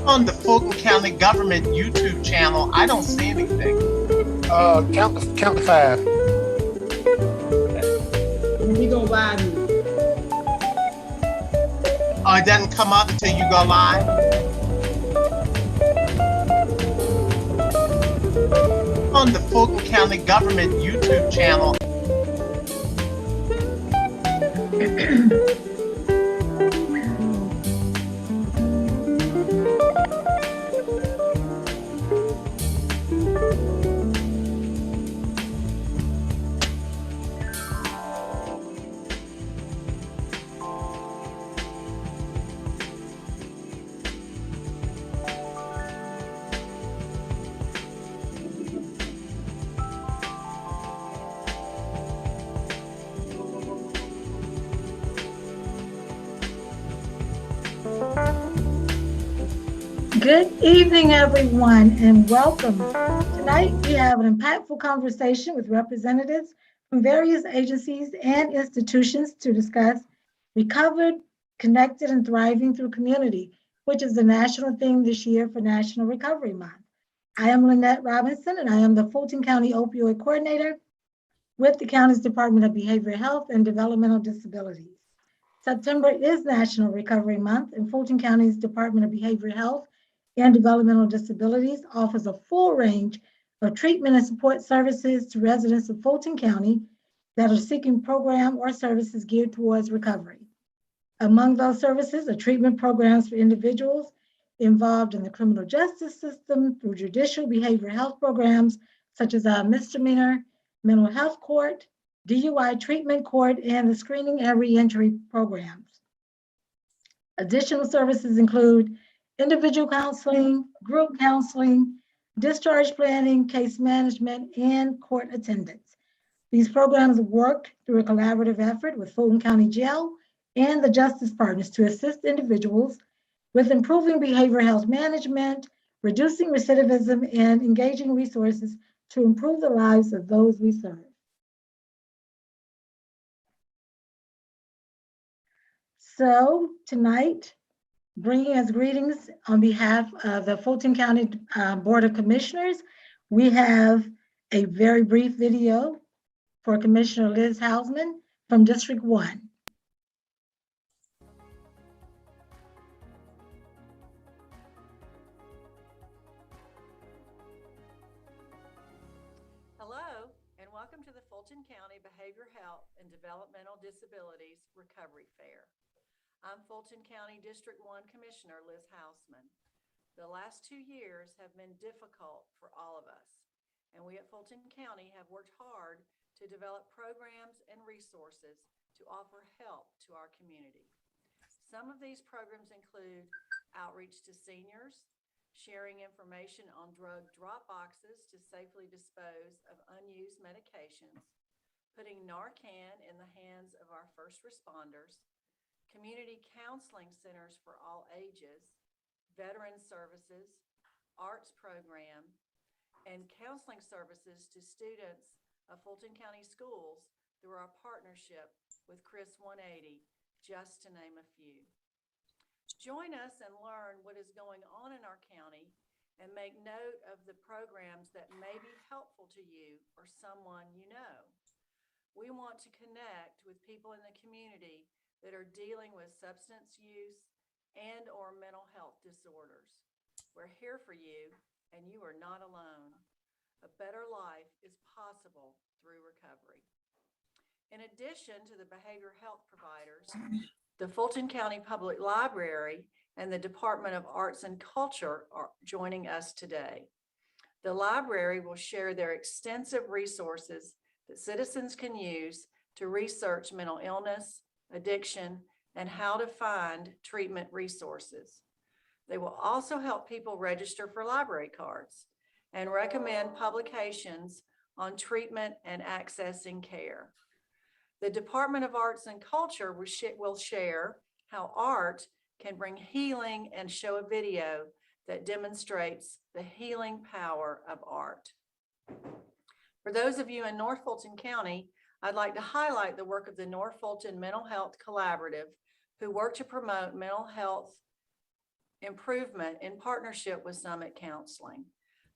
On the Fulton County Government YouTube channel, I don't see anything. Count to five. Let me go live. Oh, it doesn't come up until you go live? On the Fulton County Government YouTube channel. Good evening, everyone, and welcome. Tonight, we have an impactful conversation with representatives from various agencies and institutions to discuss Recovered, Connected, and Thriving Through Community, which is the national theme this year for National Recovery Month. I am Lynette Robinson, and I am the Fulton County Opioid Coordinator with the county's Department of Behavioral Health and Developmental Disabilities. September is National Recovery Month, and Fulton County's Department of Behavioral Health and Developmental Disabilities offers a full range of treatment and support services to residents of Fulton County that are seeking program or services geared towards recovery. Among those services are treatment programs for individuals involved in the criminal justice system through judicial behavioral health programs such as our misdemeanor mental health court, DUI treatment court, and the screening and reentry programs. Additional services include individual counseling, group counseling, discharge planning, case management, and court attendance. These programs work through a collaborative effort with Fulton County Jail and the Justice Partners to assist individuals with improving behavioral health management, reducing recidivism, and engaging resources to improve the lives of those we serve. So tonight, bringing us greetings on behalf of the Fulton County Board of Commissioners, we have a very brief video for Commissioner Liz Hausman from District 1. Hello, and welcome to the Fulton County Behavioral Health and Developmental Disabilities Recovery Fair. I'm Fulton County District 1 Commissioner Liz Hausman. The last 2 years have been difficult for all of us, and we at Fulton County have worked hard to develop programs and resources to offer help to our community. Some of these programs include outreach to seniors, sharing information on drug drop boxes to safely dispose of unused medications, putting Narcan in the hands of our first responders, community counseling centers for all ages, veteran services, arts program, and counseling services to students of Fulton County schools through our partnership with Chris 180, just to name a few. Join us and learn what is going on in our county and make note of the programs that may be helpful to you or someone you know. We want to connect with people in the community that are dealing with substance use and or mental health disorders. We're here for you, and you are not alone. A better life is possible through recovery. In addition to the behavioral health providers, the Fulton County Public Library and the Department of Arts and Culture are joining us today. The library will share their extensive resources that citizens can use to research mental illness, addiction, and how to find treatment resources. They will also help people register for library cards and recommend publications on treatment and accessing care. The Department of Arts and Culture will share how art can bring healing and show a video that demonstrates the healing power of art. For those of you in North Fulton County, I'd like to highlight the work of the North Fulton Mental Health Collaborative, who work to promote mental health improvement in partnership with Summit Counseling.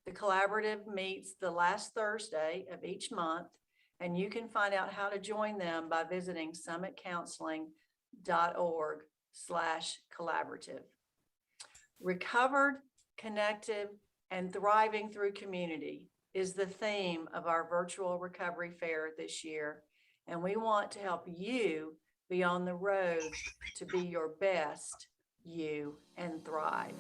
The collaborative meets the last Thursday of each month, and you can find out how to join them by visiting summitcounseling.org/collaborative. Recovered, connected, and thriving through community is the theme of our virtual recovery fair this year, and we want to help you be on the road to be your best you and thrive.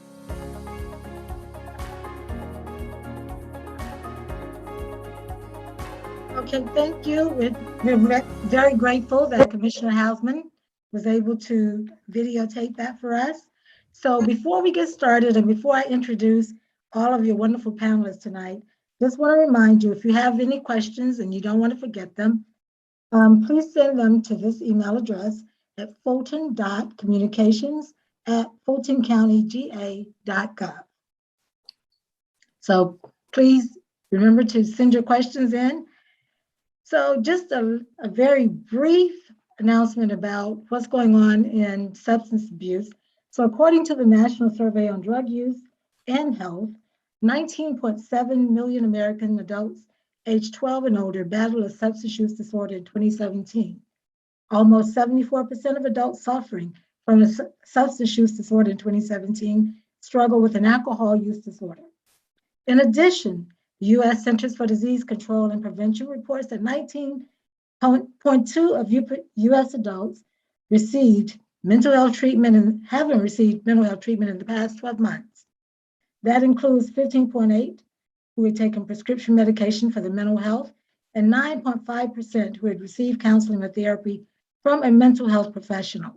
Okay, thank you. We're very grateful that Commissioner Hausman was able to videotape that for us. So before we get started and before I introduce all of your wonderful panelists tonight, just want to remind you, if you have any questions and you don't want to forget them, please send them to this email address at fulton.communications@fultoncountyga.gov. So please remember to send your questions in. So just a very brief announcement about what's going on in substance abuse. So according to the National Survey on Drug Use and Health, 19.7 million American adults aged 12 and older battled a substance use disorder in 2017. Almost 74% of adults suffering from a substance use disorder in 2017 struggle with an alcohol use disorder. In addition, the U.S. Centers for Disease Control and Prevention reports that 19.2% of U.S. adults received mental health treatment and haven't received mental health treatment in the past 12 months. That includes 15.8% who had taken prescription medication for their mental health and 9.5% who had received counseling or therapy from a mental health professional.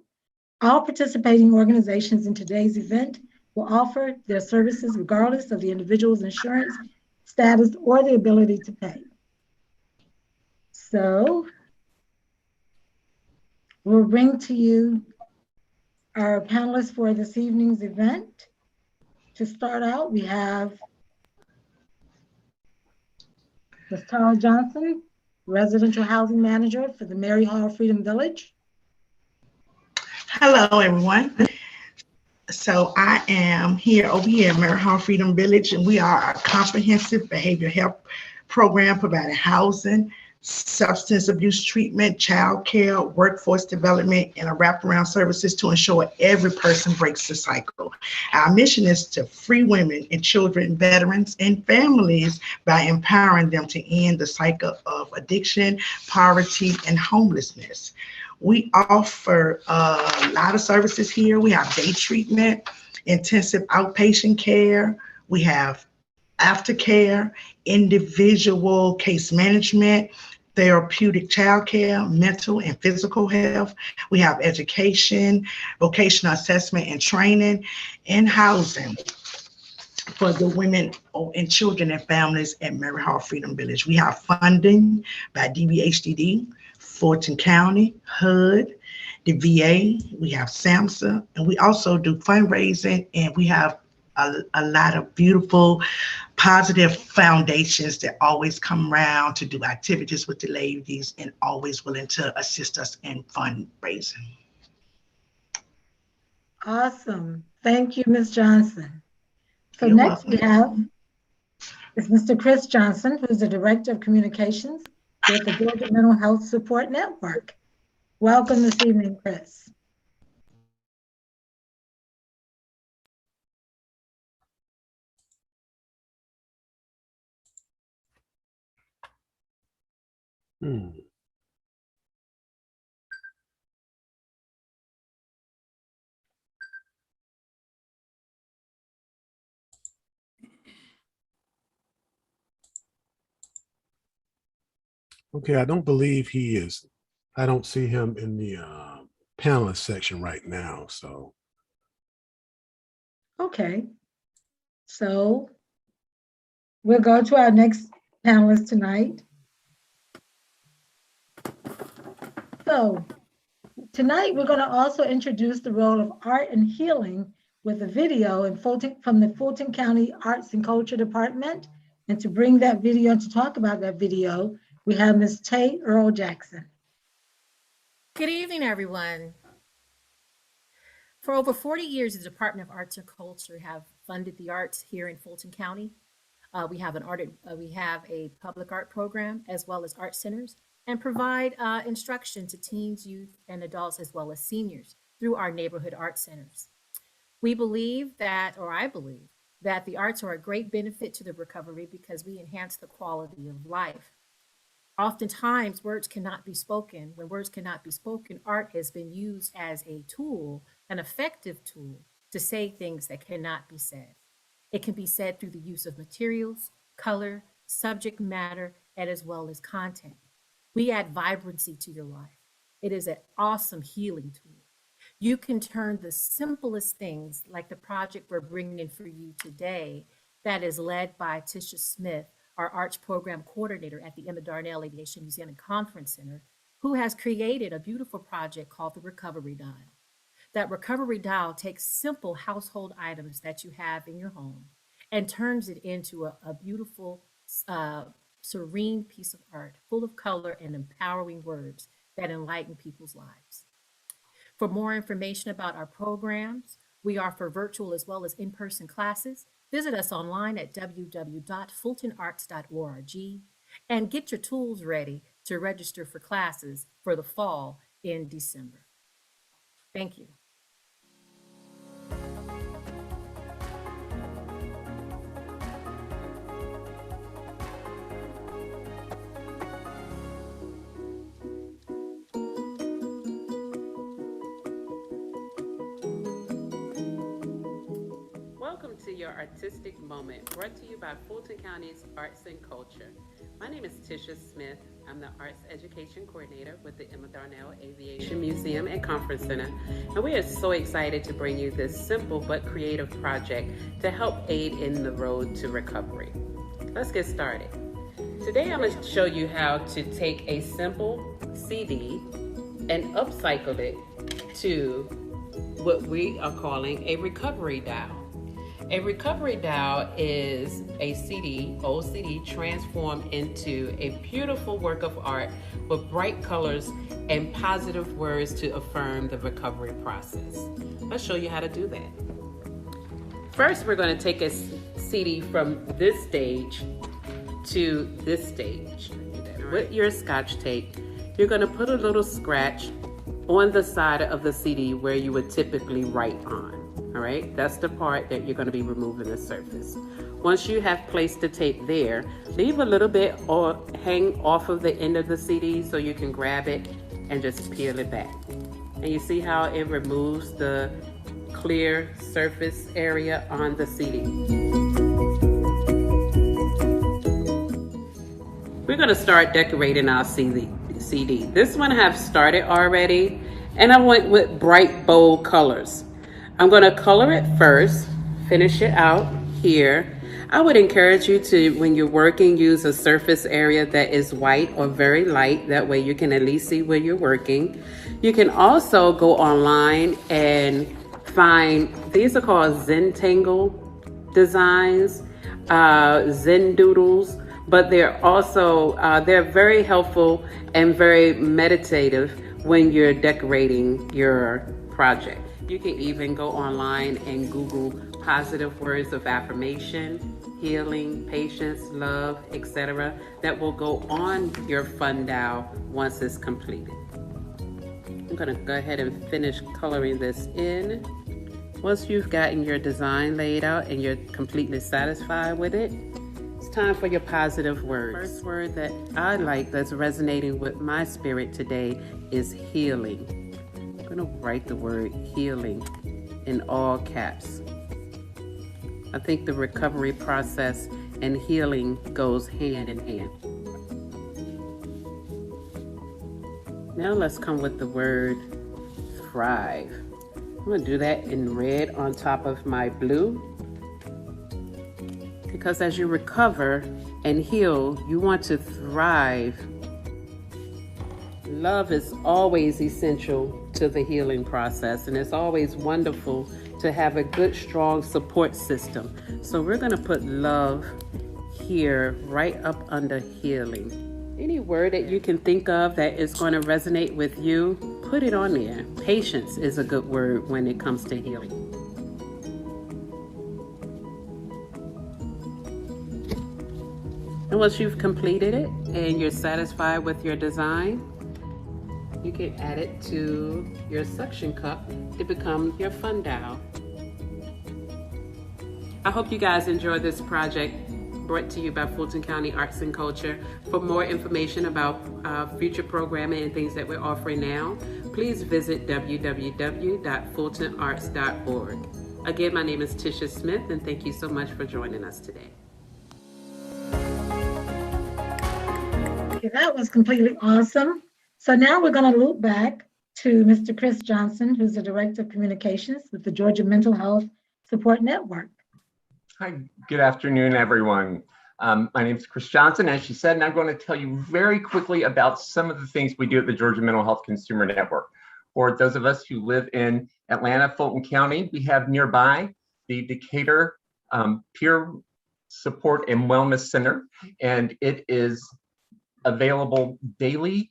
All participating organizations in today's event will offer their services regardless of the individual's insurance status or the ability to pay. So we'll bring to you our panelists for this evening's event. To start out, we have Ms. Tara Johnson, Residential Housing Manager for the Mary Hall Freedom Village. Hello, everyone. So I am here over here at Mary Hall Freedom Village, and we are a comprehensive behavioral health program providing housing, substance abuse treatment, child care, workforce development, and a wraparound services to ensure every person breaks the cycle. Our mission is to free women and children, veterans, and families by empowering them to end the cycle of addiction, poverty, and homelessness. We offer a lot of services here. We have day treatment, intensive outpatient care. We have aftercare, individual case management, therapeutic child care, mental and physical health. We have education, vocational assessment and training, and housing for the women and children and families at Mary Hall Freedom Village. We have funding by BHDD, Fulton County, HUD, the VA, we have SAMHSA, and we also do fundraising, and we have a lot of beautiful, positive foundations that always come around to do activities with the ladies and always willing to assist us in fundraising. Awesome. Thank you, Ms. Johnson. So You're next welcome. we have is Mr. Chris Johnson, who's the Director of Communications with the Georgia Mental Health Support Network. Welcome this evening, Chris. Okay, I don't believe he is. I don't see him in the panelist section right now, so. Okay. So we'll go to our next panelist tonight. So tonight we're going to also introduce the role of art and healing with a video from the Fulton County Arts and Culture Department. And to bring that video and to talk about that video, we have Ms. Tay Earl Jackson. Good evening, everyone. For over 40 years, the Department of Arts and Culture have funded the arts here in Fulton County. We have a public art program as well as art centers, and provide instruction to teens, youth, and adults as well as seniors through our neighborhood art centers. We believe that, or I believe, that the arts are a great benefit to the recovery because we enhance the quality of life. Oftentimes, words cannot be spoken. When words cannot be spoken, art has been used as a tool, an effective tool, to say things that cannot be said. It can be said through the use of materials, color, subject matter, and as well as content. We add vibrancy to your life. It is an awesome healing tool. You can turn the simplest things, like the project we're bringing in for you today, that is led by Tisha Smith, our arts program coordinator at the Emma Darnell Aviation Museum and Conference Center, who has created a beautiful project called the Recovery Dial. That Recovery Dial takes simple household items that you have in your home and turns it into a beautiful, serene piece of art, full of color and empowering words that enlighten people's lives. For more information about our programs, we offer virtual as well as in-person classes. Visit us online at www.fultonarts.org and get your tools ready to register for classes for the fall in December. Thank you. Welcome to your artistic moment, brought to you by Fulton County's Arts and Culture. My name is Tisha Smith. I'm the Arts Education Coordinator with the Emma Darnell Aviation Museum and Conference Center, and we are so excited to bring you this simple but creative project to help aid in the road to recovery. Let's get started. Today I'm going to show you how to take a simple CD and upcycle it to what we are calling a recovery dial. A recovery dial is a CD, old CD, transformed into a beautiful work of art with bright colors and positive words to affirm the recovery process. Let's show you how to do that. First, we're going to take a CD from this stage to this stage. With your Scotch tape, you're going to put a little scratch on the side of the CD where you would typically write on. All right, that's the part that you're going to be removing the surface. Once you have placed the tape there, leave a little bit or hang off of the end of the CD so you can grab it and just peel it back. And you see how it removes the clear surface area on the CD. We're going to start decorating our CD. This one I have started already, and I went with bright, bold colors. I'm going to color it first, finish it out here. I would encourage you to, when you're working, use a surface area that is white or very light. That way you can at least see where you're working. You can also go online and find, these are called Zentangle designs, Zen doodles, but they're also, they're very helpful and very meditative when you're decorating your project. You can even go online and Google positive words of affirmation, healing, patience, love, etc. that will go on your fun dial once it's completed. I'm going to go ahead and finish coloring this in. Once you've gotten your design laid out and you're completely satisfied with it, it's time for your positive words. The first word that I like that's resonating with my spirit today is healing. I'm going to write the word healing in all caps. I think the recovery process and healing goes hand in hand. Now let's come with the word thrive. I'm going to do that in red on top of my blue, because as you recover and heal, you want to thrive. Love is always essential to the healing process, and it's always wonderful to have a good, strong support system. So we're going to put love here, right up under healing. Any word that you can think of that is going to resonate with you, put it on there. Patience is a good word when it comes to healing. And once you've completed it and you're satisfied with your design, you can add it to your suction cup to become your fun dial. I hope you guys enjoy this project brought to you by Fulton County Arts and Culture. For more information about future programming and things that we're offering now, please visit www.fultonarts.org. Again, my name is Tisha Smith, and thank you so much for joining us today. Okay, that was completely awesome. So now we're going to loop back to Mr. Chris Johnson, who's the Director of Communications with the Georgia Mental Health Support Network. Hi, good afternoon, everyone. My name is Chris Johnson, as she said, and I'm going to tell you very quickly about some of the things we do at the Georgia Mental Health Consumer Network. For those of us who live in Atlanta, Fulton County, we have nearby the Decatur Peer Support and Wellness Center, and it is available daily.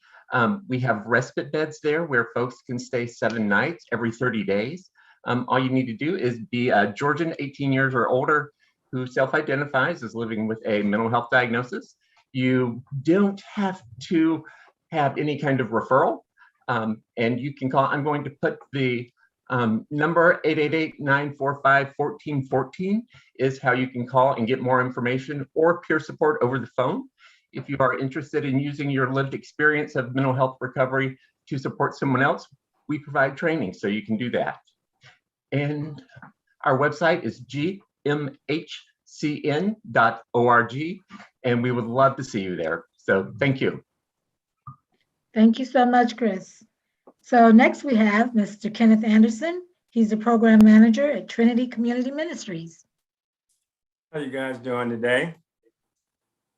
We have respite beds there where folks can stay 7 nights every 30 days. All you need to do is be a Georgian 18 years or older who self-identifies as living with a mental health diagnosis. You don't have to have any kind of referral, and you can call. I'm going to put the number 888-945-1414 is how you can call and get more information or peer support over the phone. If you are interested in using your lived experience of mental health recovery to support someone else, we provide training so you can do that. And our website is gmhcn.org, and we would love to see you there. So thank you. Thank you so much, Chris. So next we have Mr. Kenneth Anderson. He's the Program Manager at Trinity Community Ministries. How you guys doing today?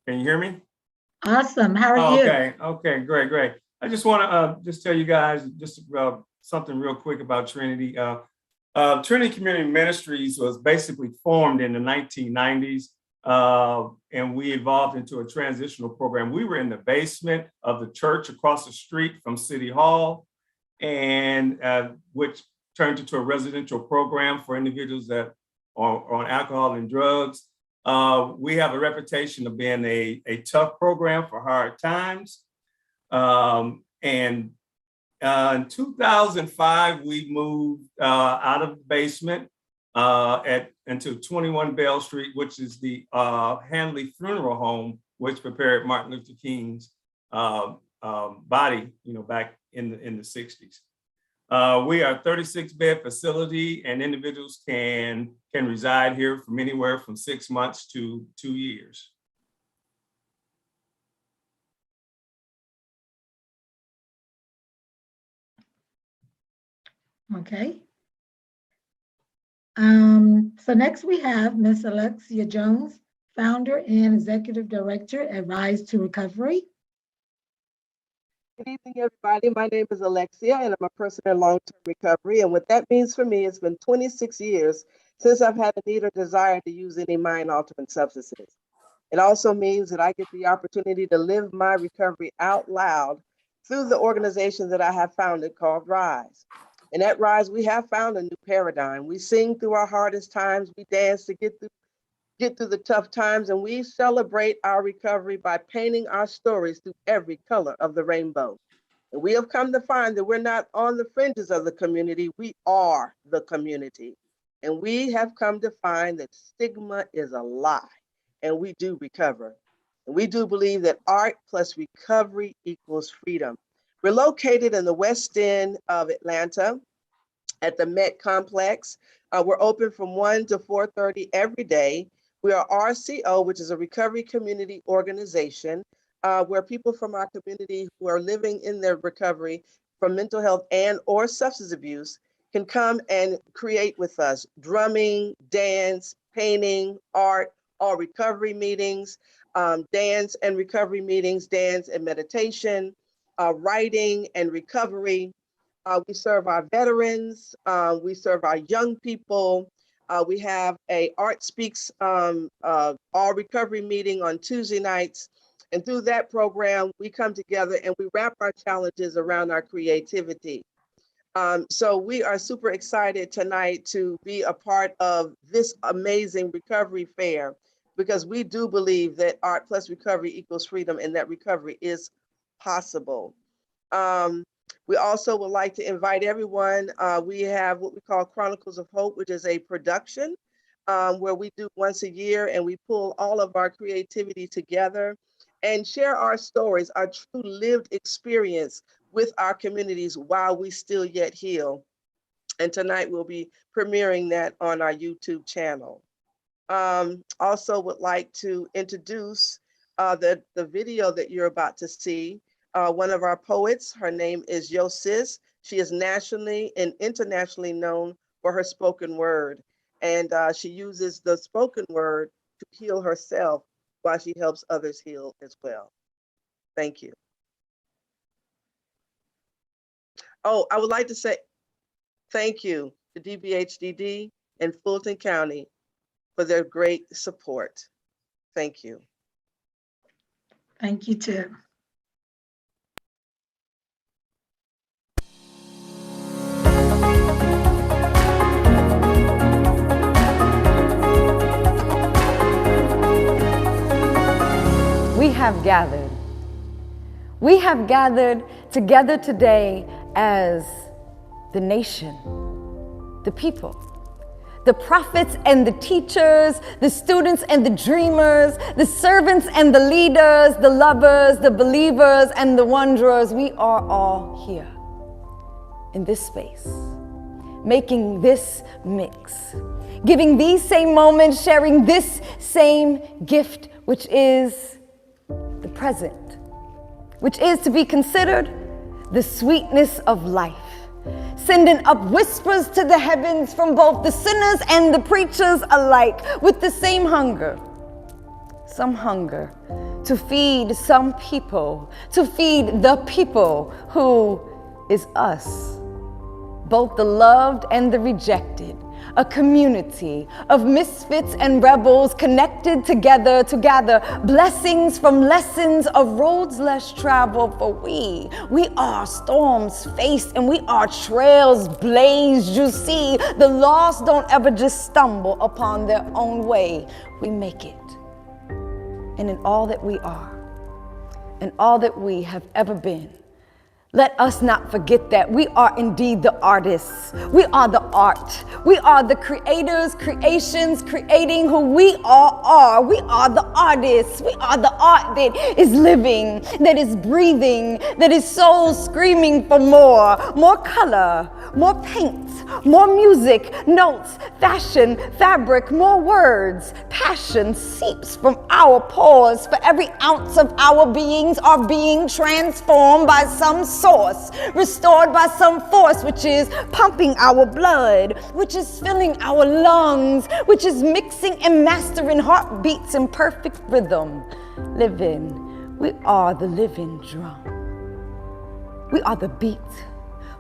Can you hear me? Awesome. How are you? Okay, great. I just want to just tell you guys just something real quick about Trinity. Trinity Community Ministries was basically formed in the 1990s, and we evolved into a transitional program. We were in the basement of the church across the street from City Hall, and which turned into a residential program for individuals that are on alcohol and drugs. We have a reputation of being a tough program for hard times. In 2005, we moved out of the basement into 21 Bell Street, which is the Hanley Funeral Home, which prepared Martin Luther King's body, back in the 60s. We are a 36-bed facility, and individuals can reside here from anywhere from 6 months to 2 years. Okay. So next we have Ms. Alexia Jones, Founder and Executive Director at Rise to Recovery. Good evening, everybody. My name is Alexia, and I'm a person in long-term recovery. And what that means for me, it's been 26 years since I've had a need or desire to use any mind-altering substances. It also means that I get the opportunity to live my recovery out loud through the organization that I have founded called Rise. And at Rise, we have found a new paradigm. We sing through our hardest times, we dance to get through the tough times, and we celebrate our recovery by painting our stories through every color of the rainbow. And we have come to find that we're not on the fringes of the community, we are the community. And we have come to find that stigma is a lie, and we do recover. And we do believe that art plus recovery equals freedom. We're located in the West End of Atlanta at the Met Complex. We're open from 1 to 4:30 every day. We are RCO, which is a recovery community organization, where people from our community who are living in their recovery from mental health and or substance abuse can come and create with us drumming, dance, painting, art, all recovery meetings, dance and recovery meetings, dance and meditation, writing and recovery. We serve our veterans, we serve our young people. We have a Art Speaks all recovery meeting on Tuesday nights. And through that program, we come together and we wrap our challenges around our creativity. So we are super excited tonight to be a part of this amazing recovery fair, because we do believe that art plus recovery equals freedom, and that recovery is possible. We also would like to invite everyone. We have what we call Chronicles of Hope, which is a production where we do once a year, and we pull all of our creativity together and share our stories, our true lived experience with our communities while we still yet heal. And tonight we'll be premiering that on our YouTube channel. Also would like to introduce the video that you're about to see. One of our poets, her name is Yo Sis. She is nationally and internationally known for her spoken word. And she uses the spoken word to heal herself while she helps others heal as well. Thank you. Oh, I would like to say thank you to BHDD and Fulton County for their great support. Thank you. Thank you, too. We have gathered. We have gathered together today as the nation, the people, the prophets and the teachers, the students and the dreamers, the servants and the leaders, the lovers, the believers and the wanderers. We are all here in this space, making this mix, giving these same moments, sharing this same gift, which is the present, which is to be considered the sweetness of life, sending up whispers to the heavens from both the sinners and the preachers alike, with the same hunger, some hunger to feed some people, to feed the people who is us, both the loved and the rejected, a community of misfits and rebels connected together to gather blessings from lessons of roads less traveled. For we are storms faced and we are trails blazed. You see, the lost don't ever just stumble upon their own way. We make it. And in all that we are and all that we have ever been, let us not forget that we are indeed the artists. We are the art. We are the creators, creations, creating who we all are. We are the artists. We are the art that is living, that is breathing, that is soul screaming for more color, more paint, more music, notes, fashion, fabric, more words. Passion seeps from our pores. For every ounce of our beings are being transformed by some source, restored by some force, which is pumping our blood, which is filling our lungs, which is mixing and mastering heartbeats in perfect rhythm. Living, we are the living drum. We are the beat.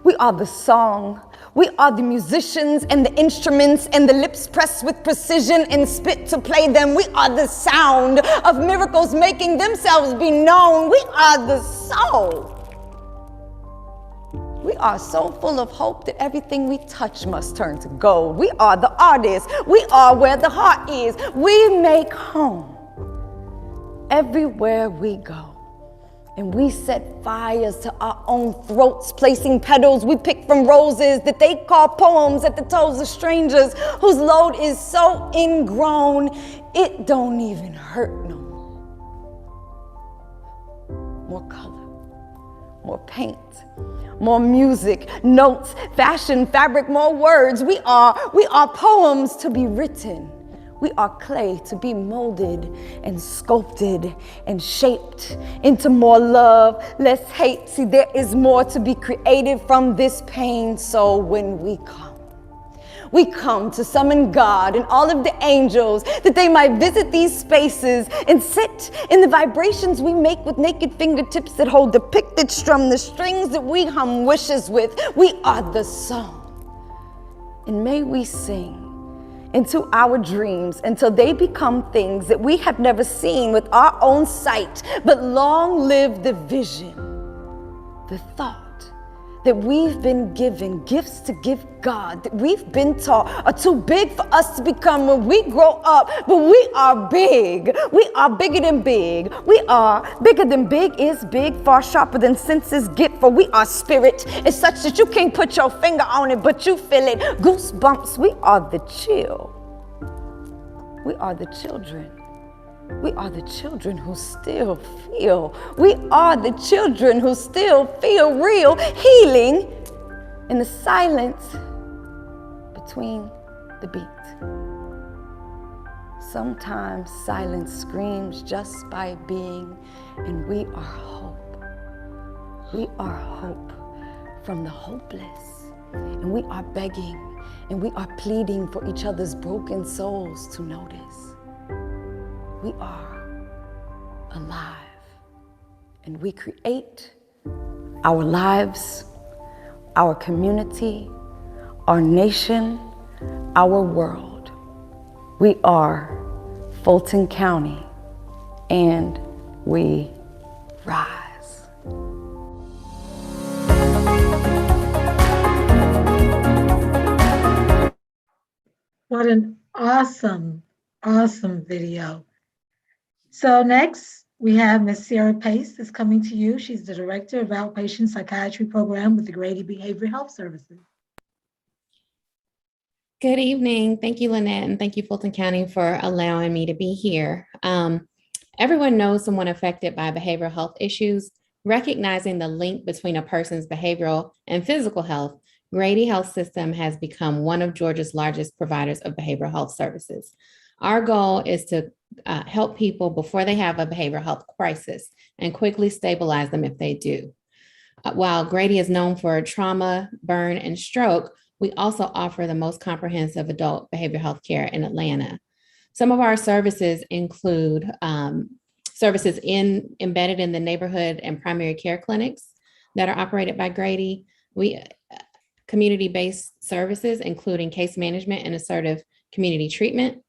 We are the song. We are the musicians and the instruments and the lips pressed with precision and spit to play them. We are the sound of miracles making themselves be known. We are the soul. We are so full of hope that everything we touch must turn to gold. We are the artists. We are where the heart is. We make home everywhere we go. And we set fires to our own throats, placing petals we pick from roses that they call poems at the toes of strangers whose load is so ingrown, it don't even hurt no more. More color, more paint, more music, notes, fashion, fabric, more words. We are poems to be written. We are clay to be molded and sculpted and shaped into more love, less hate. See, there is more to be created from this pain. So when we come to summon God and all of the angels that they might visit these spaces and sit in the vibrations we make with naked fingertips that hold the pick that strum the strings that we hum wishes with. We are the song. And may we sing into our dreams until they become things that we have never seen with our own sight, but long live the vision, the thought, that we've been given, gifts to give God, that we've been taught are too big for us to become when we grow up. But we are big. We are bigger than big. We are bigger than big is big, far sharper than senses get. For we are spirit. It's such that you can't put your finger on it, but you feel it. Goosebumps. We are the chill. We are the children. We are the children who still feel. We are the children who still feel real, healing in the silence between the beats. Sometimes silence screams just by being, and we are hope. We are hope from the hopeless, and we are begging, and we are pleading for each other's broken souls to notice. We are alive, and we create our lives, our community, our nation, our world. We are Fulton County, and we rise. What an awesome, awesome video. So next, we have Ms. Sarah Pace that's coming to you. She's the Director of Outpatient Psychiatry Program with the Grady Behavioral Health Services. Good evening. Thank you, Lynette, and thank you, Fulton County, for allowing me to be here. Everyone knows someone affected by behavioral health issues. Recognizing the link between a person's behavioral and physical health, Grady Health System has become one of Georgia's largest providers of behavioral health services. Our goal is to help people before they have a behavioral health crisis and quickly stabilize them if they do. While Grady is known for trauma, burn, and stroke, we also offer the most comprehensive adult behavioral health care in Atlanta. Some of our services include services embedded in the neighborhood and primary care clinics that are operated by Grady. We community-based services, including case management and assertive community treatment,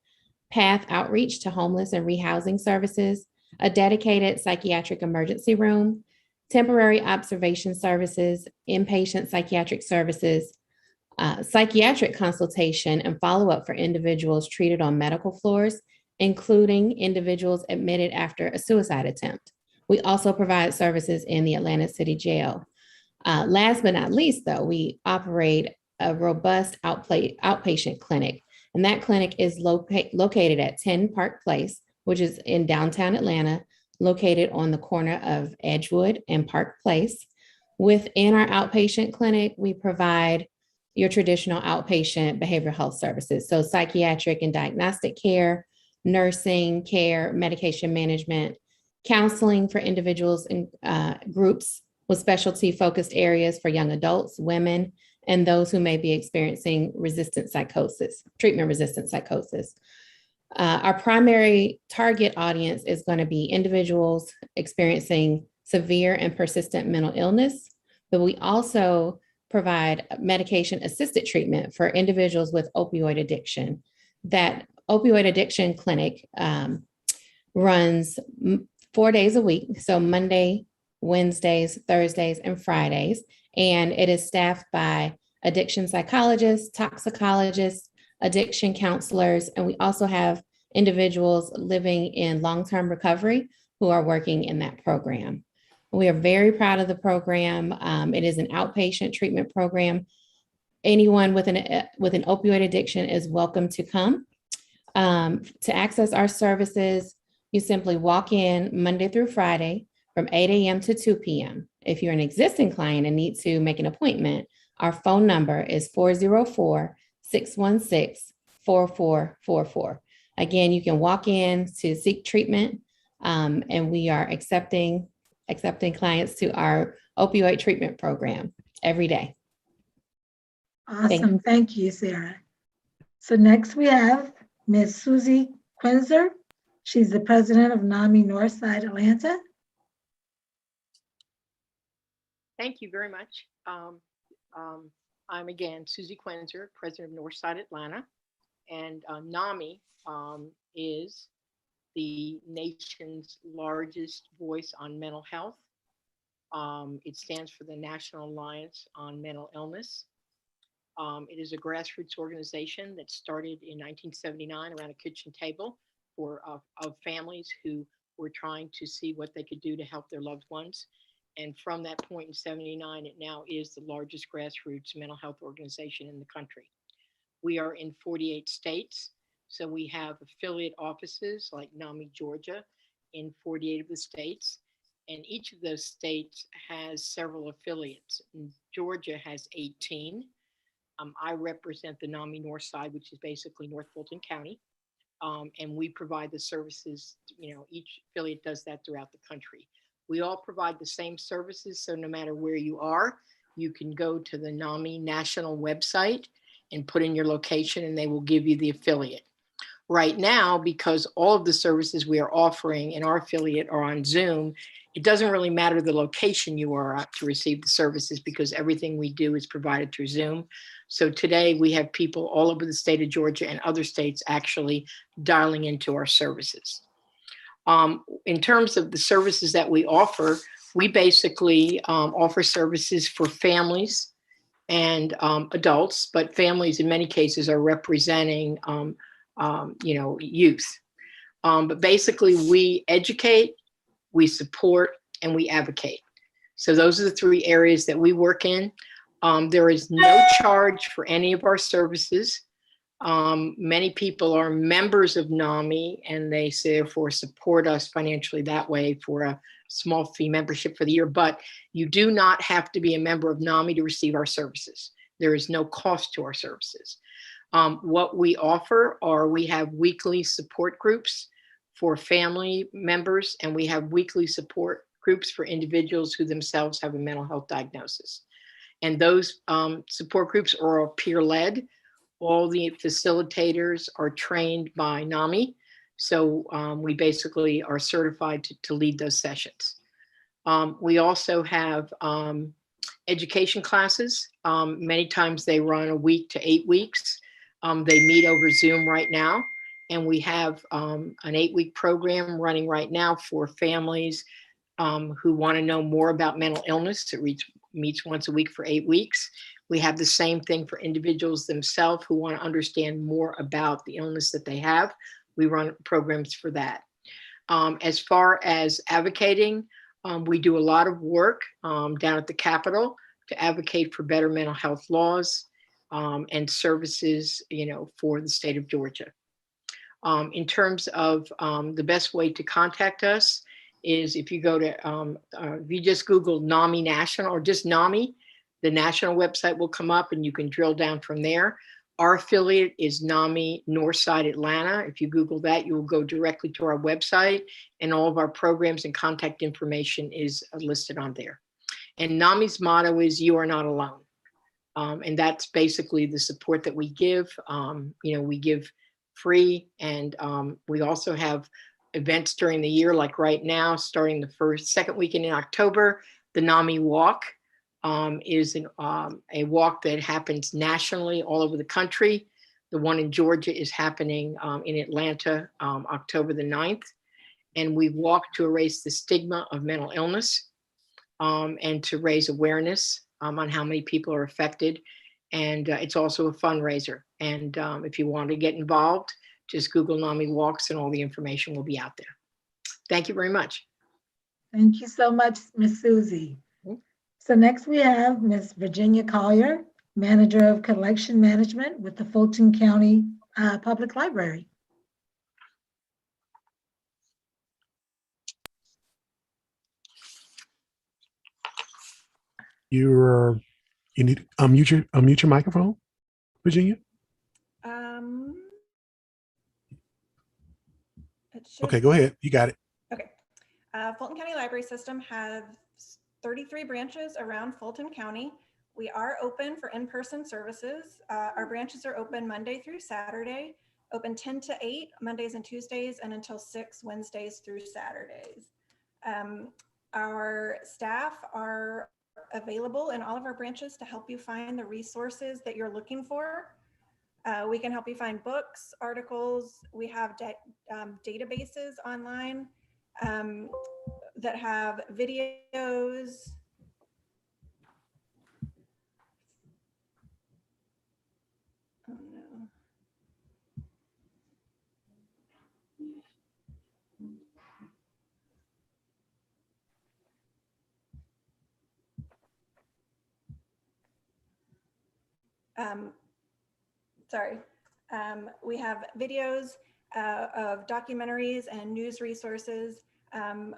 path outreach to homeless and rehousing services, a dedicated psychiatric emergency room, temporary observation services, inpatient psychiatric services, psychiatric consultation and follow-up for individuals treated on medical floors, including individuals admitted after a suicide attempt. We also provide services in the Atlanta City Jail. Last but not least, though, we operate a robust outpatient clinic, and that clinic is located at 10 Park Place, which is in downtown Atlanta, located on the corner of Edgewood and Park Place. Within our outpatient clinic, we provide your traditional outpatient behavioral health services, so psychiatric and diagnostic care, nursing care, medication management, counseling for individuals and groups with specialty focused areas for young adults, women, and those who may be experiencing resistant psychosis, treatment-resistant psychosis. Our primary target audience is going to be individuals experiencing severe and persistent mental illness, but we also provide medication-assisted treatment for individuals with opioid addiction. That opioid addiction clinic runs 4 days a week, so Monday, Wednesdays, Thursdays, and Fridays, and it is staffed by addiction psychologists, toxicologists, addiction counselors, and we also have individuals living in long-term recovery who are working in that program. We are very proud of the program. It is an outpatient treatment program. Anyone with an opioid addiction is welcome to come. To access our services, you simply walk in Monday through Friday from 8 a.m. to 2 p.m. If you're an existing client and need to make an appointment, our phone number is 404-616-4444. Again, you can walk in to seek treatment, and we are accepting clients to our opioid treatment program every day. Awesome. Thank you, Sarah. So next we have Ms. Susie Quenzer. She's the president of NAMI Northside Atlanta. Thank you very much. I'm again Susie Quenzer, president of Northside Atlanta, and NAMI is the nation's largest voice on mental health. It stands for the National Alliance on Mental Illness. It is a grassroots organization that started in 1979 around a kitchen table of families who were trying to see what they could do to help their loved ones. And from that point in 79, it now is the largest grassroots mental health organization in the country. We are in 48 states. So we have affiliate offices like NAMI, Georgia, in 48 of the states. And each of those states has several affiliates. Georgia has 18. I represent the NAMI North Side, which is basically North Fulton County. And we provide the services, each affiliate does that throughout the country. We all provide the same services. So no matter where you are, you can go to the NAMI national website and put in your location and they will give you the affiliate. Right now, because all of the services we are offering in our affiliate are on Zoom, it doesn't really matter the location you are at to receive the services because everything we do is provided through Zoom. So today we have people all over the state of Georgia and other states actually dialing into our services. In terms of the services that we offer, we basically offer services for families and adults, but families in many cases are representing youth. But basically we educate, we support, and we advocate. So those are the three areas that we work in. There is no charge for any of our services. Many people are members of NAMI and they therefore support us financially that way for a small fee membership for the year, but you do not have to be a member of NAMI to receive our services. There is no cost to our services. What we offer are we have weekly support groups for family members, and we have weekly support groups for individuals who themselves have a mental health diagnosis. And those support groups are all peer-led. All the facilitators are trained by NAMI. So we basically are certified to lead those sessions. We also have education classes. Many times they run a week to 8 weeks. They meet over Zoom right now. And we have an 8-week program running right now for families who want to know more about mental illness. It meets once a week for 8 weeks. We have the same thing for individuals themselves who want to understand more about the illness that they have. We run programs for that. As far as advocating, we do a lot of work down at the Capitol to advocate for better mental health laws and services, for the state of Georgia. In terms of the best way to contact us is if you go to, if you just Google NAMI National or just NAMI, the national website will come up and you can drill down from there. Our affiliate is NAMI Northside Atlanta. If you Google that, you will go directly to our website and all of our programs and contact information is listed on there. And NAMI's motto is "You are not alone." And that's basically the support that we give. We give free and we also have events during the year, like right now, starting the second weekend in October, the NAMI Walk. Is a walk that happens nationally all over the country. The one in Georgia is happening in Atlanta, October the 9th. And we walk to erase the stigma of mental illness and to raise awareness on how many people are affected. And it's also a fundraiser. And if you want to get involved, just Google NAMI Walks and all the information will be out there. Thank you very much. Thank you so much, Ms. Susie. So next we have Ms. Virginia Collier, Manager of Collection Management with the Fulton County Public Library. You need to unmute your microphone, Virginia. Okay, go ahead. You got it. Okay. Fulton County Library System has 33 branches around Fulton County. We are open for in-person services. Our branches are open Monday through Saturday, open 10 to 8 Mondays and Tuesdays, and until 6 Wednesdays through Saturdays. Our staff are available in all of our branches to help you find the resources that you're looking for. We can help you find books, articles. We have databases online that have videos, We have videos of documentaries and news resources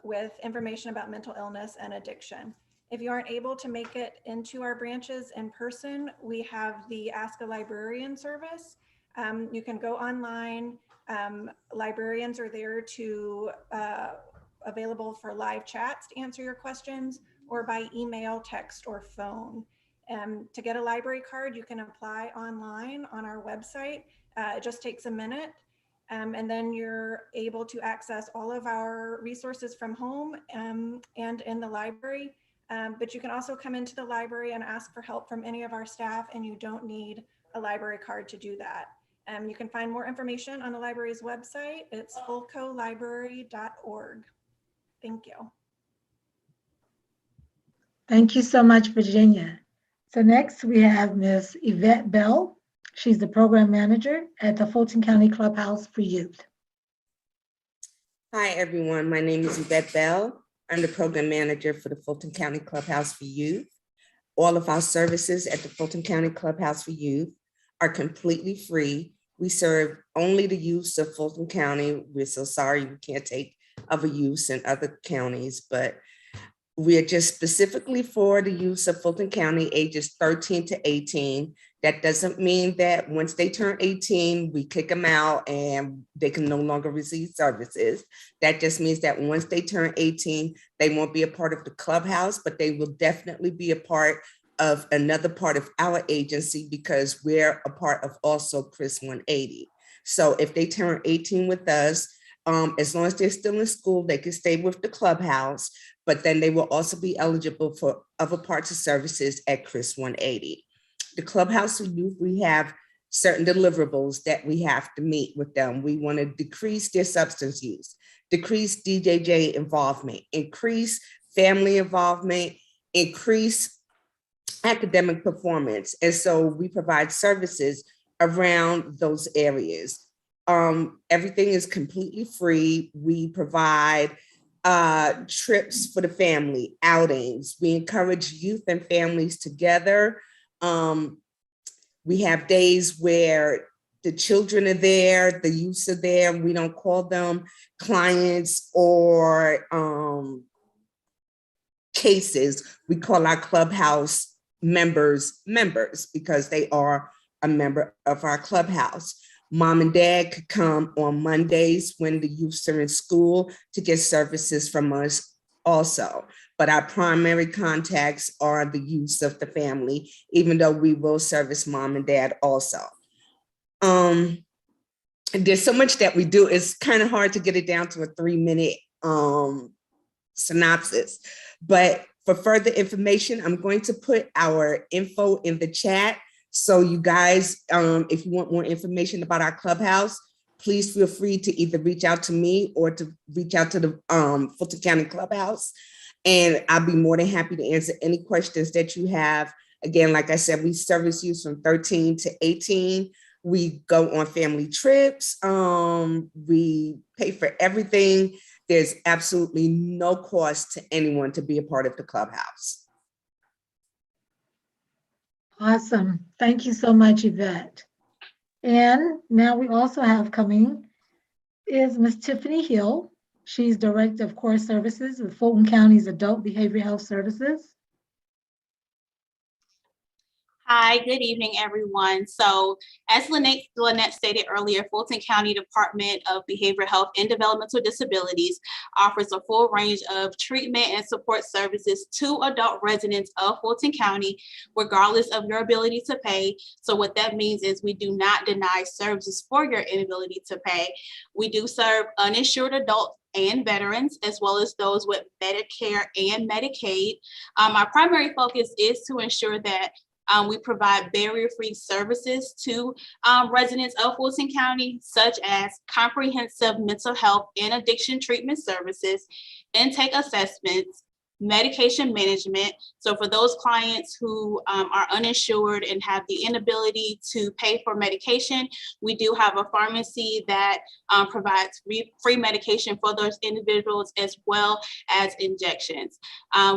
with information about mental illness and addiction. If you aren't able to make it into our branches in person, we have the Ask a Librarian service. You can go online. Librarians are there to available for live chats to answer your questions, or by email, text, or phone. To get a library card, you can apply online on our website. It just takes a minute. And then you're able to access all of our resources from home and in the library. But you can also come into the library and ask for help from any of our staff, and you don't need a library card to do that. You can find more information on the library's website. It's fulcolibrary.org. Thank you. Thank you so much, Virginia. So next we have Ms. Yvette Bell. She's the program manager at the Fulton County Clubhouse for Youth. Hi, everyone. My name is Yvette Bell. I'm the program manager for the Fulton County Clubhouse for Youth. All of our services at the Fulton County Clubhouse for Youth are completely free. We serve only the youths of Fulton County. We're so sorry we can't take other youths in other counties, but we're just specifically for the youths of Fulton County, ages 13 to 18. That doesn't mean that once they turn 18, we kick them out and they can no longer receive services. That just means that once they turn 18, they won't be a part of the clubhouse, but they will definitely be a part of another part of our agency, because we're a part of also Chris 180. So if they turn 18 with us, as long as they're still in school, they can stay with the clubhouse, but then they will also be eligible for other parts of services at Chris 180. The Clubhouse for Youth, we have certain deliverables that we have to meet with them. We want to decrease their substance use, decrease DJJ involvement, increase family involvement, increase academic performance. And so we provide services around those areas. Everything is completely free. We provide trips for the family, outings. We encourage youth and families together. We have days where the children are there, the youths are there. We don't call them clients or cases. We call our clubhouse members because they are a member of our clubhouse. Mom and dad could come on Mondays when the youths are in school to get services from us also. But our primary contacts are the youths of the family, even though we will service mom and dad also. There's so much that we do. It's kind of hard to get it down to a 3-minute synopsis. But for further information, I'm going to put our info in the chat. So you guys, if you want more information about our clubhouse, please feel free to either reach out to me or to reach out to the Fulton County Clubhouse. And I'll be more than happy to answer any questions that you have. Again, like I said, we service youth from 13 to 18. We go on family trips. We pay for everything. There's absolutely no cost to anyone to be a part of the clubhouse. Awesome. Thank you so much, Yvette. And now we also have coming is Ms. Tiffany Hill. She's Director of Core Services with Fulton County's Adult Behavioral Health Services. Hi, good evening, everyone. So as Lynette stated earlier, Fulton County Department of Behavioral Health and Developmental Disabilities offers a full range of treatment and support services to adult residents of Fulton County, regardless of your ability to pay. So what that means is we do not deny services for your inability to pay. We do serve uninsured adults and veterans, as well as those with Medicare and Medicaid. Our primary focus is to ensure that we provide barrier-free services to residents of Fulton County, such as comprehensive mental health and addiction treatment services, intake assessments, medication management. So for those clients who are uninsured and have the inability to pay for medication, we do have a pharmacy that provides free medication for those individuals as well as injections.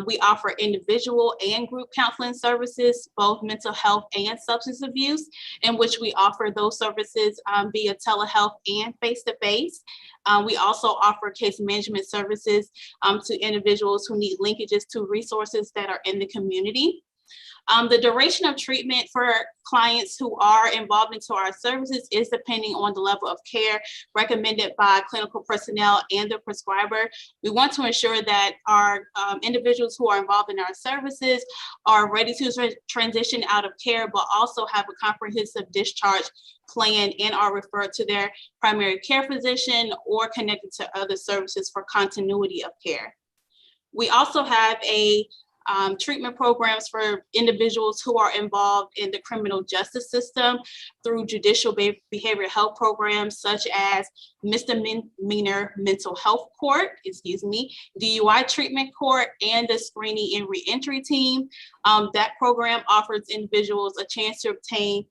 We offer individual and group counseling services, both mental health and substance abuse, in which we offer those services via telehealth and face-to-face. We also offer case management services to individuals who need linkages to resources that are in the community. The duration of treatment for clients who are involved into our services is depending on the level of care recommended by clinical personnel and the prescriber. We want to ensure that our individuals who are involved in our services are ready to transition out of care, but also have a comprehensive discharge plan and are referred to their primary care physician or connected to other services for continuity of care. We also have treatment programs for individuals who are involved in the criminal justice system through judicial behavioral health programs such as misdemeanor mental health court, DUI treatment court, and the screening and reentry team. That program offers individuals a chance to obtain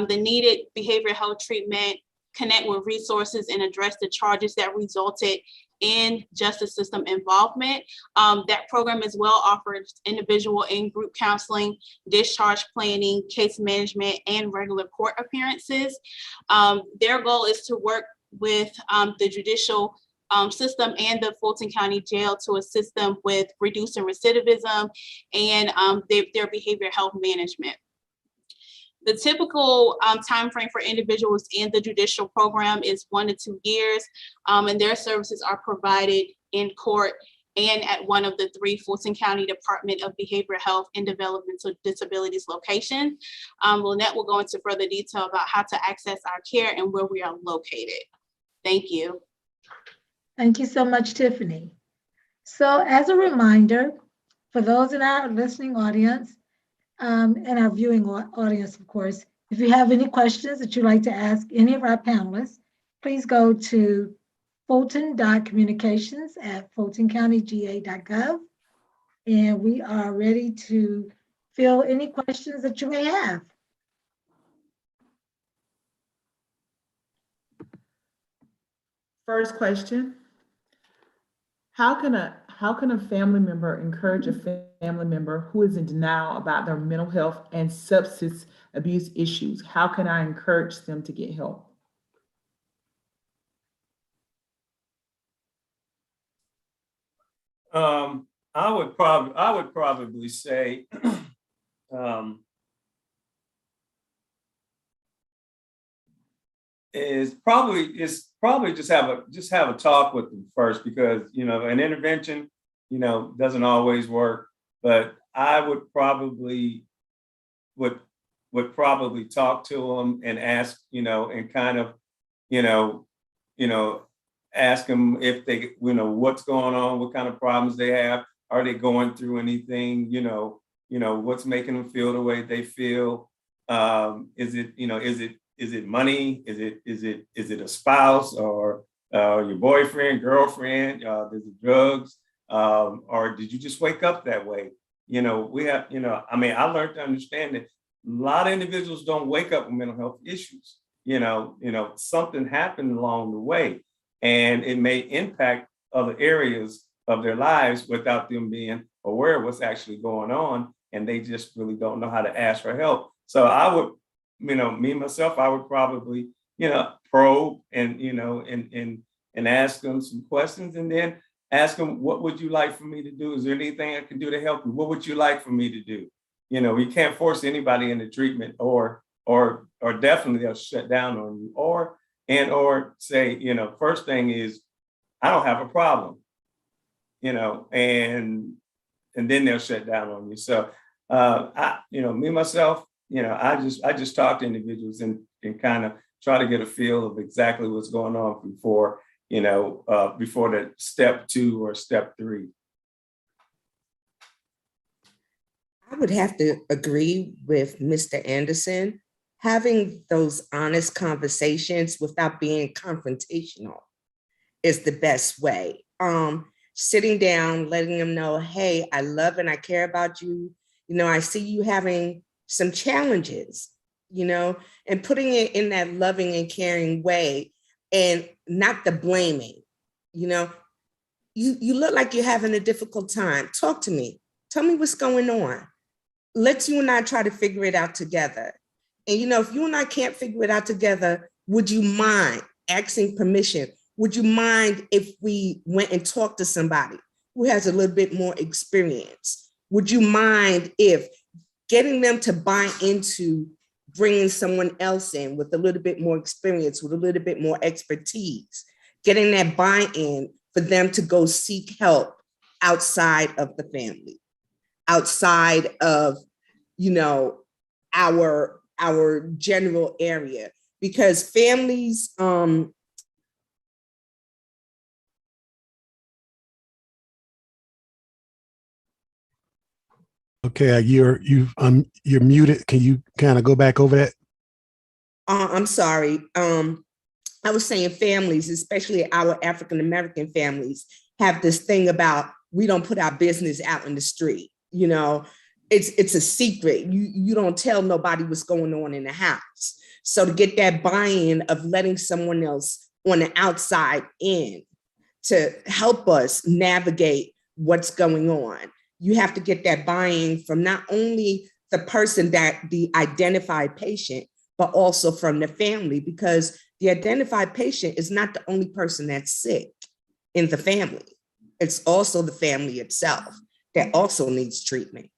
the needed behavioral health treatment, connect with resources, and address the charges that resulted in justice system involvement. That program as well offers individual and group counseling, discharge planning, case management, and regular court appearances. Their goal is to work with the judicial system and the Fulton County Jail to assist them with reducing recidivism and their behavioral health management. The typical timeframe for individuals in the judicial program is 1 to 2 years, and their services are provided in court and at one of the 3 Fulton County Department of Behavioral Health and Developmental Disabilities locations. Lynette will go into further detail about how to access our care and where we are located. Thank you. Thank you so much, Tiffany. So as a reminder, for those in our listening audience, and our viewing audience, of course, if you have any questions that you'd like to ask any of our panelists, please go to fulton.communications@fultoncountyga.gov, and we are ready to fill any questions that you may have. First question, how can a family member encourage a family member who is in denial about their mental health and substance abuse issues? How can I encourage them to get help? I would probably say is probably just have a talk with them first, because an intervention doesn't always work, but I would probably talk to them and ask and kind of ask them if they what's going on, what kind of problems they have, are they going through anything, what's making them feel the way they feel, is it money? Is it a spouse or your boyfriend, girlfriend? Is it drugs? Or did you just wake up that way? We have, I learned to understand that a lot of individuals don't wake up with mental health issues. Something happened along the way, and it may impact other areas of their lives without them being aware of what's actually going on, and they just really don't know how to ask for help. So I would, me myself, I would probably, probe and ask them some questions, and then ask them, what would you like for me to do? Is there anything I can do to help you? What would you like for me to do? You can't force anybody into treatment, or definitely they'll shut down on you, or say, first thing is, I don't have a problem, and then they'll shut down on you. So me myself, I just talk to individuals and kind of try to get a feel of exactly what's going on before the step 2 or step 3. I would have to agree with Mr. Anderson. Having those honest conversations without being confrontational is the best way. sitting down, letting them know, hey, I love and I care about you. You know, I see you having some challenges, you know, and putting it in that loving and caring way, and not the blaming. You know, you look like you're having a difficult time. Talk to me. Tell me what's going on. Let's you and I try to figure it out together. And, you know, if you and I can't figure it out together, would you mind asking permission? Would you mind if we went and talked to somebody who has a little bit more experience? Would you mind if getting them to buy into bringing someone else in with a little bit more experience, with a little bit more expertise, getting that buy-in for them to go seek help outside of the family, outside of, you know, our general area, because families, Okay, you're muted. Can you kind of go back over that? I'm sorry. I was saying families, especially our African-American families, have this thing about, we don't put our business out in the street. You know, it's a secret. You don't tell nobody what's going on in the house. So to get that buy-in of letting someone else on the outside in to help us navigate what's going on, you have to get that buy-in from not only the person, that the identified patient, but also from the family, because the identified patient is not the only person that's sick in the family. It's also the family itself that also needs treatment.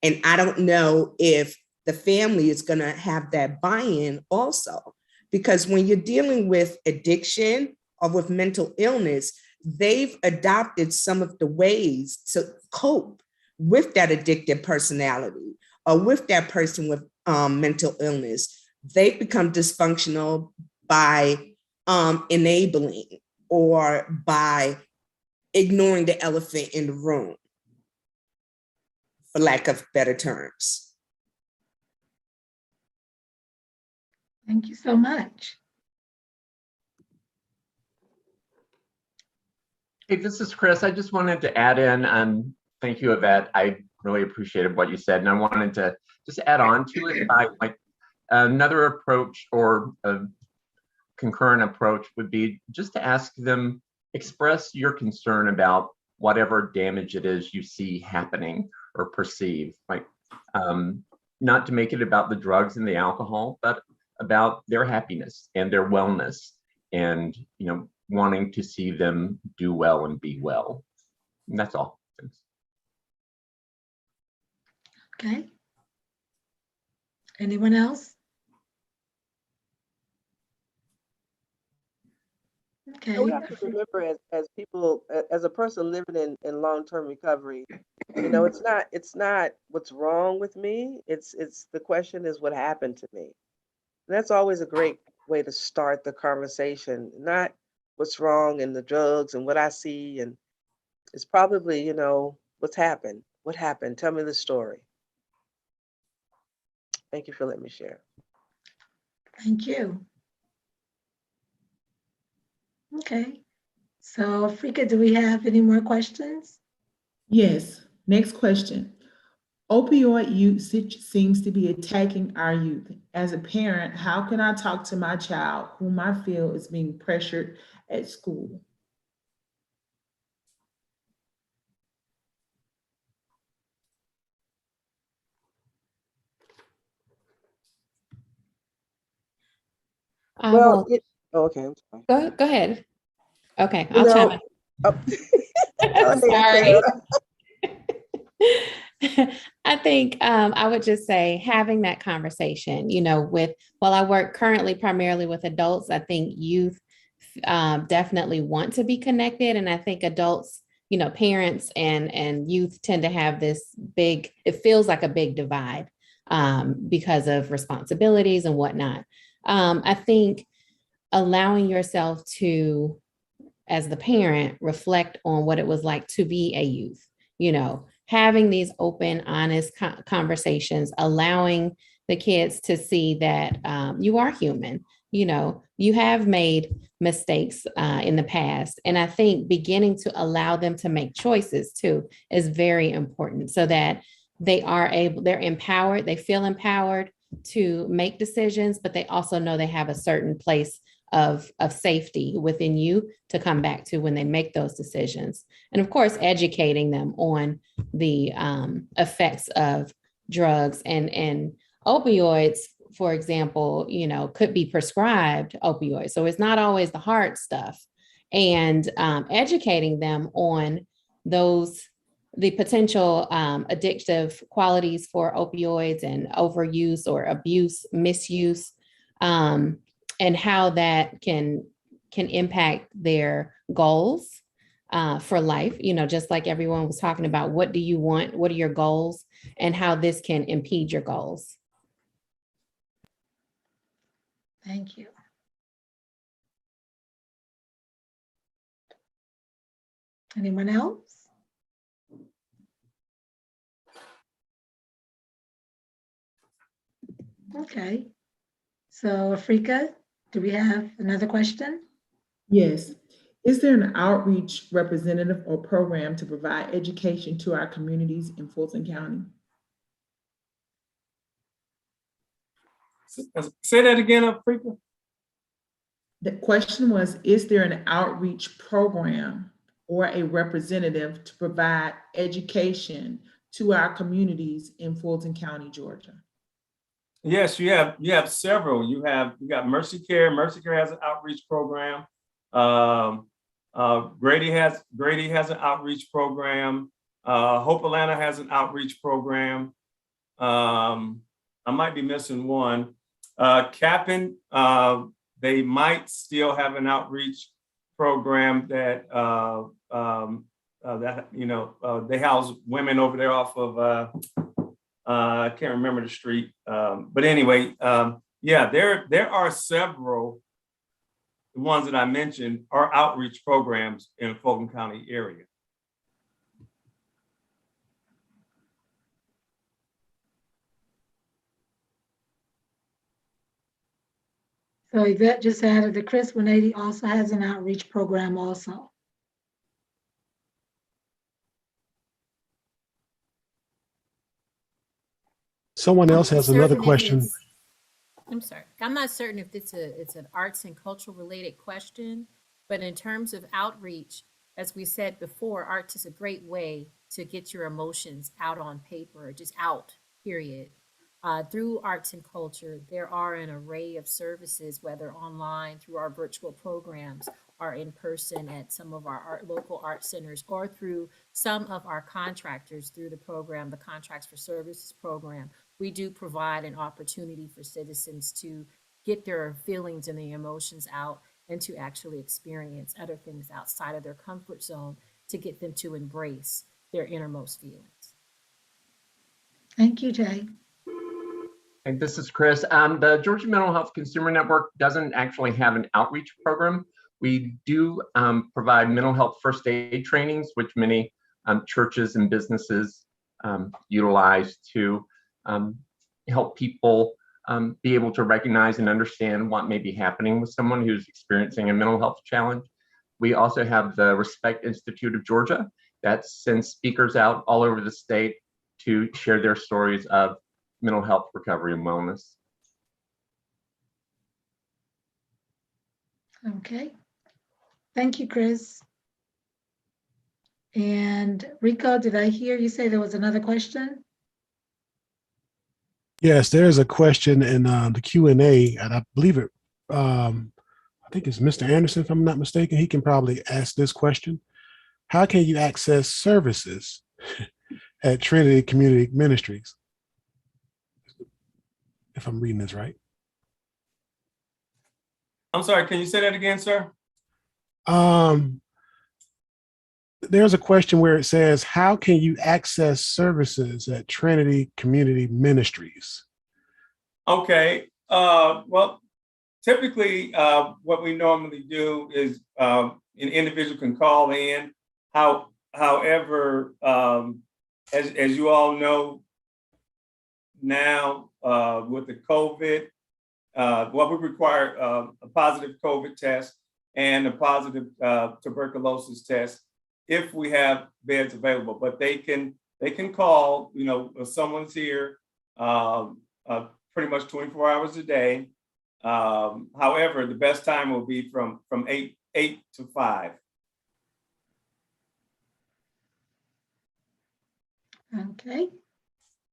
And I don't know if the family is going to have that buy-in also, because when you're dealing with addiction or with mental illness, they've adopted some of the ways to cope with that addictive personality or with that person with mental illness. They've become dysfunctional by enabling or by ignoring the elephant in the room, for lack of better terms. Thank you so much. Hey, this is Chris. I just wanted to add in, thank you, Yvette. I really appreciated what you said. And I wanted to just add on to it by like another approach, or a concurrent approach would be just to ask them, express your concern about whatever damage it is you see happening or perceive. Like, not to make it about the drugs and the alcohol, but about their happiness and their wellness, and, you know, wanting to see them do well and be well. And that's all. Thanks. Okay. Anyone else? Okay. We have to remember, as people, as a person living in long-term recovery, you know, it's not what's wrong with me. It's the question is, what happened to me? And that's always a great way to start the conversation. Not what's wrong and the drugs and what I see, and it's probably, you know, what's happened. What happened? Tell me the story. Thank you for letting me share. Thank you. Okay. So, Afrika, do we have any more questions? Yes. Next question. Opioid usage seems to be attacking our youth. As a parent, how can I talk to my child whom I feel is being pressured at school? Well, okay, I'm sorry. Go ahead. Okay, You I'll know, chime in. Go ahead, Sorry. Tara. I think I would just say having that conversation, you know, while I work currently primarily with adults, I think youth definitely want to be connected. And I think adults, you know, parents and youth tend to have this it feels like a big divide because of responsibilities and whatnot. I think allowing yourself to, as the parent, reflect on what it was like to be a youth, you know, having these open, honest conversations, allowing the kids to see that you are human. You know, you have made mistakes in the past. And I think beginning to allow them to make choices too is very important, so that they're empowered, they feel empowered to make decisions, but they also know they have a certain place of safety within you to come back to when they make those decisions. And of course, educating them on the effects of drugs and opioids, for example, you know, could be prescribed opioids. So it's not always the hard stuff. And educating them on the potential addictive qualities for opioids and overuse or abuse, misuse, and how that can impact their goals for life. You know, just like everyone was talking about, what do you want? What are your goals? And how this can impede your goals. Thank you. Anyone else? Okay. So Afrika, do we have another question? Yes. Is there an outreach representative or program to provide education to our communities in Fulton County? Say that again, Afrika. The question was, is there an outreach program or a representative to provide education to our communities in Fulton County, Georgia? Yes, you have several. You got Mercy Care. Mercy Care has an outreach program. Grady has an outreach program. Hope Atlanta has an outreach program. I might be missing one. Cap'n, they might still have an outreach program that they house women over there off of I can't remember the street. But anyway, yeah, there are several. The ones that I mentioned are outreach programs in Fulton County area. So Yvette just added that Chris 180 also has an outreach program also. Someone else has another question. I'm sorry. I'm not certain if it's an arts and cultural related question, but in terms of outreach, as we said before, arts is a great way to get your emotions out on paper, just out, period. Through arts and culture, there are an array of services, whether online through our virtual programs or in person at some of our local art centers, or through some of our contractors through the program, the Contracts for Services program. We do provide an opportunity for citizens to get their feelings and the emotions out and to actually experience other things outside of their comfort zone to get them to embrace their innermost feelings. Thank you, Jay. And this is Chris. The Georgia Mental Health Consumer Network doesn't actually have an outreach program. We do provide mental health first aid trainings, which many churches and businesses utilize to help people be able to recognize and understand what may be happening with someone who's experiencing a mental health challenge. We also have the Respect Institute of Georgia that sends speakers out all over the state to share their stories of mental health recovery and wellness. Okay. Thank you, Chris. And Rico, did I hear you say there was another question? Yes, there is a question in the Q&A, and I believe it, I think it's Mr. Anderson, if I'm not mistaken. He can probably ask this question. How can you access services at Trinity Community Ministries? If I'm reading this right. I'm sorry, can you say that again, sir? There's a question where it says, how can you access services at Trinity Community Ministries? Okay, well, typically what we normally do is an individual can call in. However, as you all know, now with the COVID. We require a positive COVID test and a positive tuberculosis test if we have beds available. But they can call, if someone's here pretty much 24 hours a day. However, the best time will be from 8 to 5. Okay.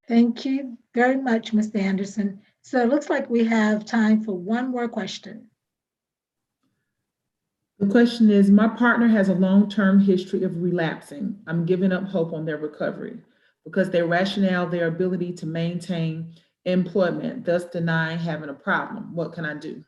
Thank you very much, Mr. Anderson. So it looks like we have time for one more question. The question is, my partner has a long-term history of relapsing. I'm giving up hope on their recovery because their rationale, their ability to maintain employment, thus denying having a problem. What can I do?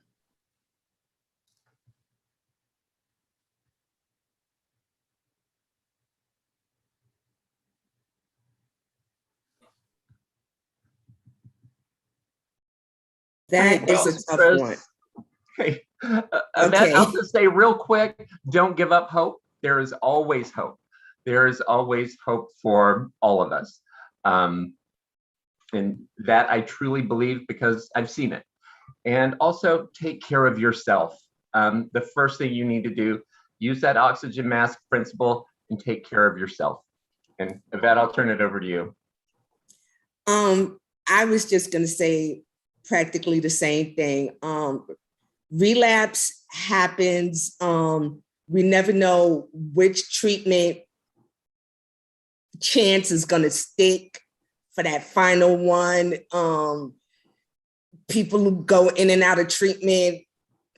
That is a tough one. Okay. Okay. I'll just say real quick, don't give up hope. There is always hope. There is always hope for all of us. And that I truly believe because I've seen it. And also take care of yourself. The first thing you need to do, use that oxygen mask principle and take care of yourself. And Yvette, I'll turn it over to you. I was just going to say practically the same thing. Relapse happens. We never know which treatment chance is going to stick for that final one. People who go in and out of treatment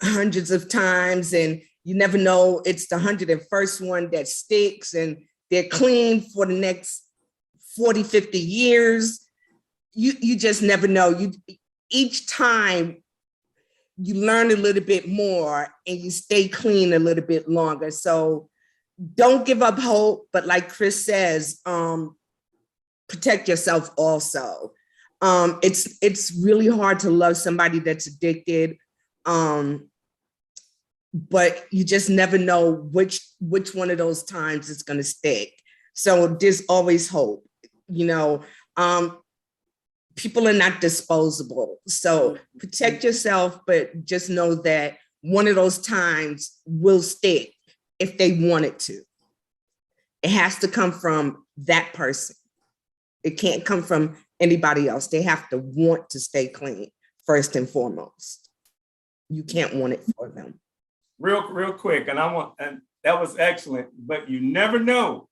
hundreds of times, and you never know, it's the 101st one that sticks and they're clean for the next 40, 50 years. You just never know. Each time you learn a little bit more and you stay clean a little bit longer. So don't give up hope, but like Chris says, protect yourself also. It's really hard to love somebody that's addicted, but you just never know which one of those times it's going to stick. So there's always hope. People are not disposable. So protect yourself, but just know that one of those times will stick if they want it to. It has to come from that person. It can't come from anybody else. They have to want to stay clean first and foremost. You can't want it for them. Real quick, and that was excellent, but you never know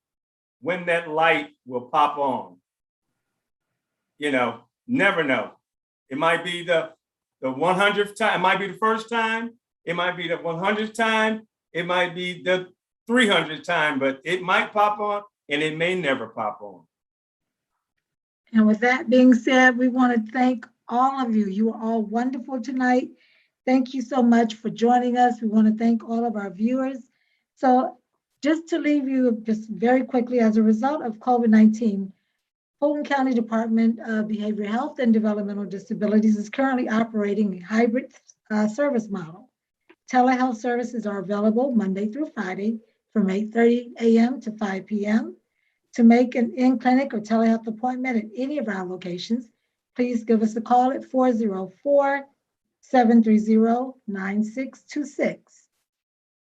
when that light will pop on. Never know. It might be the 100th time. It might be the first time. It might be the 100th time. It might be the 300th time, but it might pop on and it may never pop on. And with that being said, we want to thank all of you. You are all wonderful tonight. Thank you so much for joining us. We want to thank all of our viewers. So just to leave you just very quickly, as a result of COVID-19, Fulton County Department of Behavioral Health and Developmental Disabilities is currently operating a hybrid service model. Telehealth services are available Monday through Friday from 8:30 a.m. to 5 p.m. To make an in-clinic or telehealth appointment at any of our locations, please give us a call at 404-730-9626.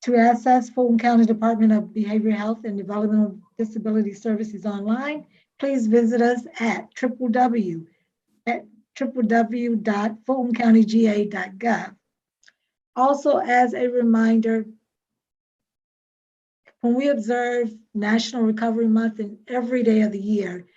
To access Fulton County Department of Behavioral Health and Developmental Disability Services online, please visit us at www.fultoncountygA.gov. Also, as a reminder, when we observe National Recovery Month and every day of the year,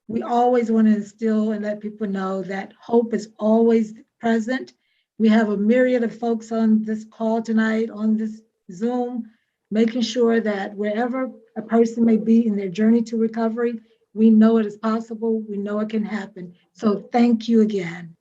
we always want to instill and let people know that hope is always present. We have a myriad of folks on this call tonight, on this Zoom, making sure that wherever a person may be in their journey to recovery, we know it is possible, we know it can happen. So thank you again.